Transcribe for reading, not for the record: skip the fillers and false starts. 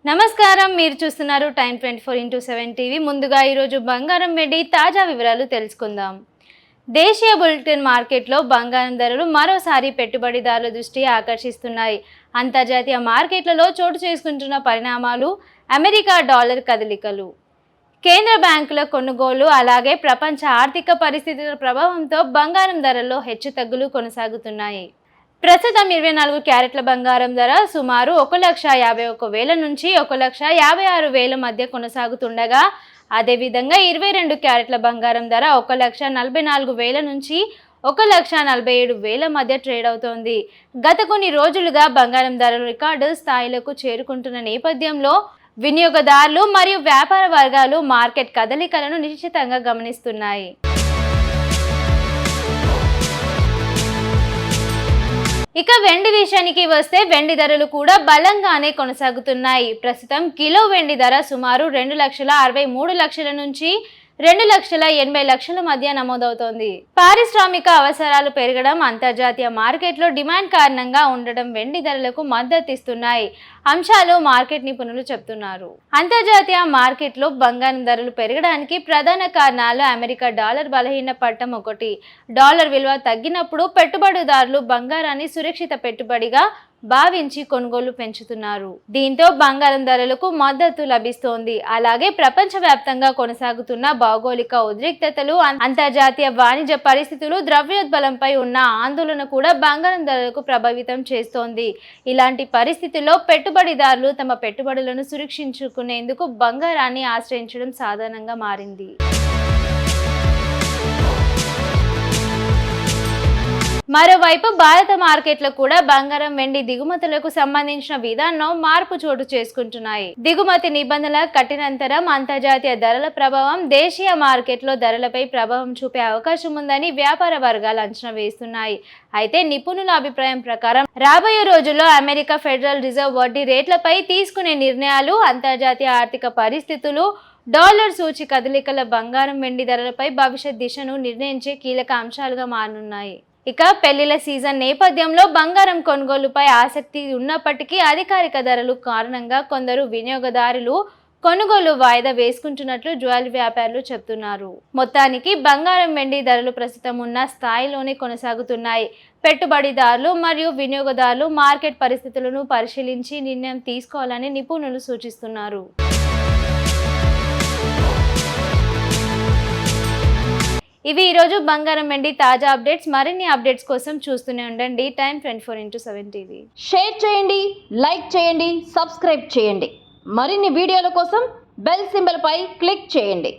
నమస్కారం, మీరు చూస్తున్నారు టైమ్ 24x7 టీవీ. ముందుగా ఈరోజు బంగారం వెండి తాజా వివరాలు తెలుసుకుందాం. దేశీయ బులెటిన్ మార్కెట్లో బంగారం ధరలు మరోసారి పెట్టుబడిదారుల దృష్టి ఆకర్షిస్తున్నాయి. అంతర్జాతీయ మార్కెట్లలో చోటు చేసుకుంటున్న పరిణామాలు, అమెరికా డాలర్ కదలికలు, కేంద్ర బ్యాంకుల కొనుగోలు, అలాగే ప్రపంచ ఆర్థిక పరిస్థితుల ప్రభావంతో బంగారం ధరల్లో హెచ్చుతగ్గులు కొనసాగుతున్నాయి. ప్రస్తుతం 24 క్యారెట్ల బంగారం ధర సుమారు 1,51,000 నుంచి 1,56,000 మధ్య కొనసాగుతుండగా, అదేవిధంగా 22 క్యారెట్ల బంగారం ధర 1,44,000 నుంచి 1,47,000 మధ్య ట్రేడ్ అవుతోంది. గత కొన్ని రోజులుగా బంగారం ధరలు రికార్డు స్థాయిలకు చేరుకుంటున్న నేపథ్యంలో వినియోగదారులు మరియు వ్యాపార వర్గాలు మార్కెట్ కదలికలను నిశ్చితంగా గమనిస్తున్నాయి. ఇక వెండి విషయానికి వస్తే వెండి ధరలు కూడా బలంగానే కొనసాగుతున్నాయి. ప్రస్తుతం కిలో వెండి ధర సుమారు 2,63,00,000 నుంచి 2,80,00,000 మధ్య నమోదవుతోంది. పారిశ్రామిక అవసరాలు పెరగడం, అంతర్జాతీయ మార్కెట్లో డిమాండ్ కారణంగా ఉండడం వెండి ధరలకు మద్దతిస్తున్నాయి అంశాలు మార్కెట్ నిపుణులు చెబుతున్నారు. అంతర్జాతీయ మార్కెట్లో బంగారం ధరలు పెరగడానికి ప్రధాన కారణాలు అమెరికా డాలర్ బలహీనపడటం ఒకటి. డాలర్ విలువ తగ్గినప్పుడు పెట్టుబడిదారులు బంగారాన్ని సురక్షిత పెట్టుబడిగా భావించి కొనుగోలు పెంచుతున్నారు. దీంతో బంగారం ధరలకు మద్దతు లభిస్తోంది. అలాగే ప్రపంచవ్యాప్తంగా కొనసాగుతున్న భౌగోళిక ఉద్రిక్తతలు, అంతర్జాతీయ వాణిజ్య పరిస్థితులు, ద్రవ్యోల్బణంపై ఉన్న ఆందోళన కూడా బంగారం ధరలకు ప్రభావితం చేస్తోంది. ఇలాంటి పరిస్థితుల్లో పెట్టుబడిదారులు తమ పెట్టుబడులను సురక్షించుకునేందుకు బంగారాన్ని ఆశ్రయించడం సాధారణంగా మారింది. మరోవైపు భారత మార్కెట్లో కూడా బంగారం వెండి దిగుమతులకు సంబంధించిన విధానం మార్పు చోటు చేసుకుంటున్నాయి. దిగుమతి నిబంధనల కఠినంతరం, అంతర్జాతీయ ధరల ప్రభావం దేశీయ మార్కెట్లో ధరలపై ప్రభావం చూపే అవకాశం ఉందని వ్యాపార వర్గాలు అంచనా వేస్తున్నాయి. అయితే నిపుణుల అభిప్రాయం ప్రకారం రాబోయే రోజుల్లో అమెరికా ఫెడరల్ రిజర్వ్ వడ్డీ రేట్లపై తీసుకునే నిర్ణయాలు, అంతర్జాతీయ ఆర్థిక పరిస్థితులు, డాలర్ సూచి కదలికల బంగారం వెండి ధరలపై భవిష్యత్ దిశను నిర్ణయించే కీలక అంశాలుగా మారనున్నాయి. ఇక పెళ్లిళ్ల సీజన్ నేపథ్యంలో బంగారం కొనుగోలుపై ఆసక్తి ఉన్నప్పటికీ అధికారిక ధరలు కారణంగా కొందరు వినియోగదారులు కొనుగోలు వాయిదా వేసుకుంటున్నట్లు జ్యువెలరీ వ్యాపారులు చెబుతున్నారు. మొత్తానికి బంగారం వెండి ధరలు ప్రస్తుతం ఉన్న స్థాయిలోనే కొనసాగుతున్నాయి. పెట్టుబడిదారులు మరియు వినియోగదారులు మార్కెట్ పరిస్థితులను పరిశీలించి నిర్ణయం తీసుకోవాలని నిపుణులు సూచిస్తున్నారు. ఇవి ఈరోజు బంగారం వెండి తాజా అప్డేట్స్. మరిన్ని అప్డేట్స్ కోసం చూస్తూనే ఉండండి టైమ్ 24x7 టీవీ. షేర్ చేయండి, లైక్ చేయండి, సబ్స్క్రైబ్ చేయండి. మరిన్ని వీడియోల కోసం బెల్ సింబల్ పై క్లిక్ చేయండి.